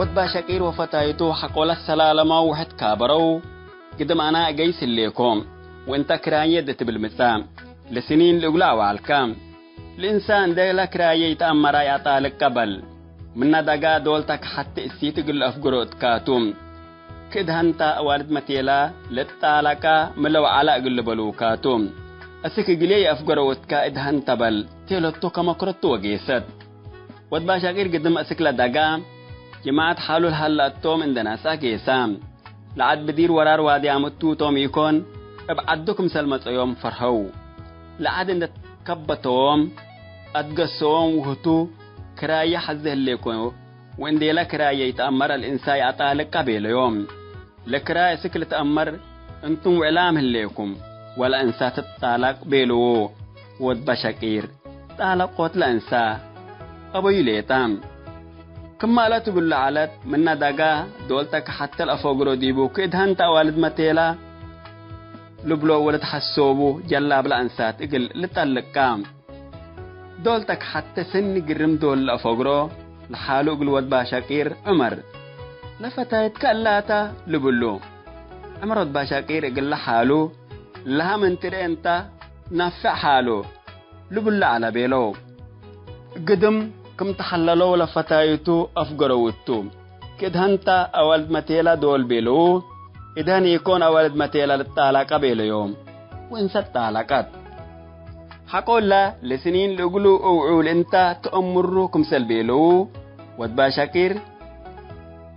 ود باشاقير وفتايتو حقول السلالما وحد كابرو قدم أنا أجيس الليكم وانت كراية دت بالمثام لسنين الأولى وعالكام الإنسان ده لك راية يتأمر يعطالك قبل من دقا دولتك حتى السيت قل أفقروت كاتوم كده هنتا والد متيلا لتالكا ملو على قل بلو كاتوم أسك قلي أفقروت كايد هنتا بل تيلتو كما كرتو وقيسد ود باشاقير قدم أسك لدقا جماعة حالو الهلاتوم عندنا ساكيسام لعد بدير ورار وادي عمتو توم يكون ابعدكم سلمت يوم فرحو لعد عند كبتوم أدقسوم وهتو كراية حزه اللي يكونوا وإندي لكراية يتأمر الإنسان يعطالك قبيل يوم لكراية سكل تأمر انتم وعلام الليكم ولا إنسا تتطالق بيلو ود بشاقير طالقوت لإنسا أبو يليتام كما لا تقول لعلت من دقا دولتك حتى الأفوقرو ديبو كيد هانتا والد متيلا لبلو ولد حسوبو جلاب لأنسات اقل لتالكام دولتك حتى سن قرم دول الأفوقرو لحالو اقل ود باشاقير عمر لفتايت كالاتا لبلو عمر ود باشاقير اقل لحالو لها من تري انتا نفع حالو لبلو على بيلو قدم كم تحللوا لفتايتو أفقروتو كدهنتا أولد متيلا دول بيلو إدهن يكون أولد متيلا للتعلق بيلو يوم وإنسا التعلقات حقول لا لسنين لقلو أوعول انتا تأمرو كمسل بيلو ودبا شاكير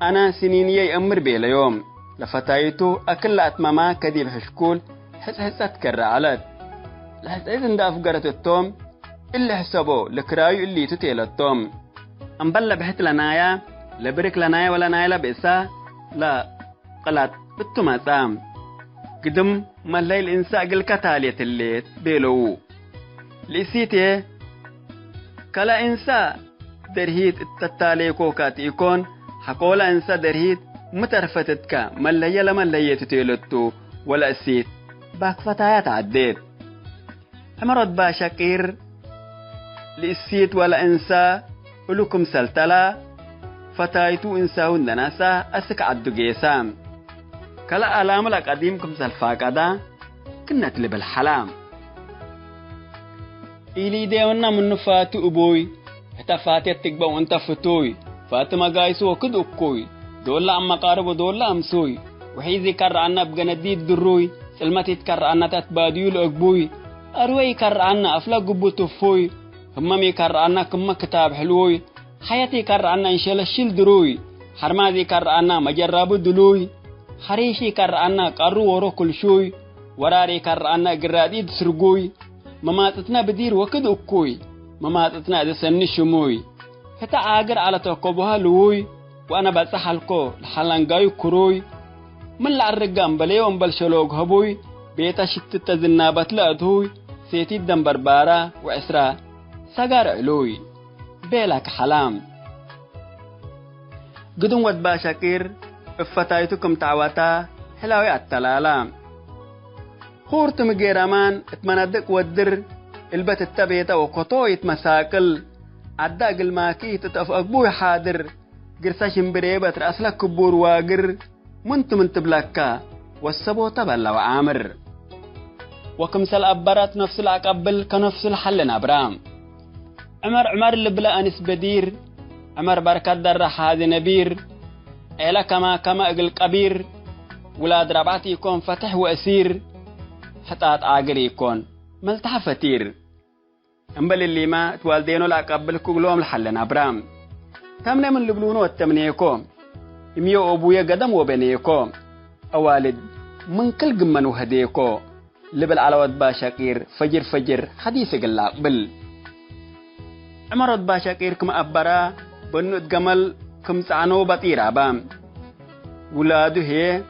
أنا سنين يأمر بيلو يوم لفتايتو أكل أتماما كديب حشكول حسات كرعالات لحس إذن دا أفقرت التوم اللي حسابو لكرايو اللي تتيل التوم أمبلا بحت لنايا لبرك لنايا ولا نايا لبئسا لا قلت بالتما سام قدم ما الليل إنسا قل كتالية الليت بيلو لإسيتي كلا إنسا درهيت التتالي كوكات يكون حقولا إنسا درهيت مترفتتك ما اللي لما اللي تتيلتو ولا أسيت باك فتايات عديت حمرد باشاكير لإسيت ولا إنسا ولكم سلتلا فتايتو إنساهن ناسا أسك عدو جيسام كلا ألام لك قديمكم سلفاكدا كنا تلب الحلام إلي ديونا من فاتو أبوي حتى فاتي تكبا وانت فتوي فاتما قايسو وكد أكوي دولا أما قارب ودولا أمسوي وحيزي كر عنا بغنديد دروي سلمتي تكر عنا تتباديو لأقبوي أروي كر عنا أفلا قبو تفوي هممي كر عنا كما كتاب حلوي حياتي كر عنا إنشاء الشيل دروي حرمادي كر عنا مجرب دلوي حريشي كر عنا قرو ورو كل شوي وراري كر عنا قراديد سرقوي مماتتنا بدير وكد أكوي مماتتنا دسن شموي حتى آقر على توقبها لوي وأنا بسحلكو لحلنقايو كروي من العرقام بليوم بالشلوق هبوي بيتا شتت زنابت لأدهوي سيتي الدم بربارة وعسرا ساقار علوي بيلك حلام قدن ود باشاكير افتايتكم تعواتا حلاوي التلالام خورت مجيرامان اتمندك ودر البت التبيتا وقطويت مساكل عداق الماكي تتفق بوي حادر قرساش مبريبت رأسلك كبور واقر منت بلاكا والسبو تبلا وعامر وكمسل أبرات نفس العقبل كنفس الحل نبرام عمر اللي بلا أنس بدير عمر بركات در هذا نبير إلا كما أقل كبير ولاد ربعتي يكون فتح وأسير حتى أتعاقر يكون ملتح فتير أمبل اللي ما توالدينو العقبل كلهم الحل نبرام تمنى من لبلونو التمنيكم يميو أبويا قدم وبنيكو أوالد من كل قمن وهديكو لبل على ود باشاكير فجر حديث قلابل عمر ود باشاكير كم أبرا بنو تقمل كم سعنو بطيرا بام ولادو هي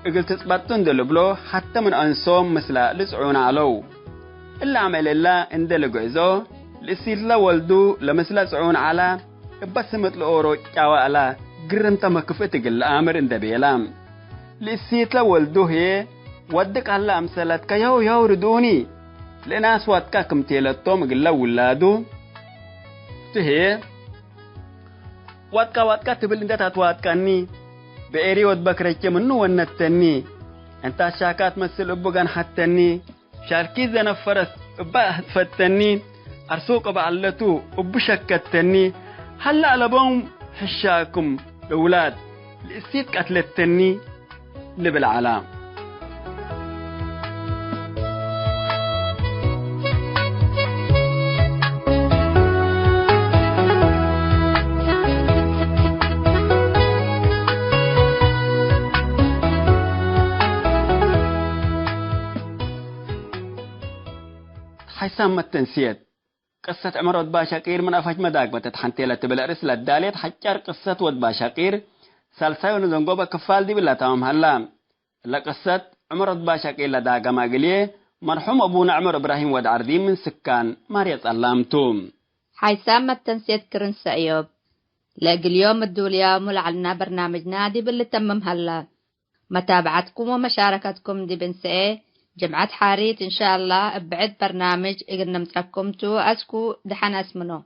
اقل تثبتون دلبلو حتى من أنصوم مثلا لسعون علو إلا عمل الله اندلقو إزو لسير لا والدو لمثلا سعون على بس مثل أورو كاوالا قرنتا مكفتك الأمر اند بيلام لسيت لا والدو هي ودك على أمثلت كيو ردوني لناس واتكا كم تيلتوم قل ولادو تهي واتكا تبل انت تتواتكني بإيري ودبكريك منو ونتني انت شاكات مثل أبوغان حتني شاركي زنا فرس أبا فتني أرسوك بعلتو أبو شكتني هلا لبوم حشاكم أولاد لسيت قتلتني لبالعلام حيسام التنسيت قصة عمر ود باشاكير من أفاج مداق بتتحنتيلة بالأرس للداليت حجار قصة ود باشاكير سالسايو نزنقوبة كفال دي بالله تمام هلام لقصة عمر ود باشاكير لداقة ماقليه مرحوم أبونا عمر إبراهيم ود عردين من سكان ماريس اللامتوم حيسام التنسيت كرنس أيوب لاقي اليوم الدوليا ملعلنا برنامج نادي باللي تمم هلا متابعتكم ومشاركتكم دي بنسئة جمعة حاريت إن شاء الله بعد برنامج إقلنا متركمتو أسكو دحان اسمنو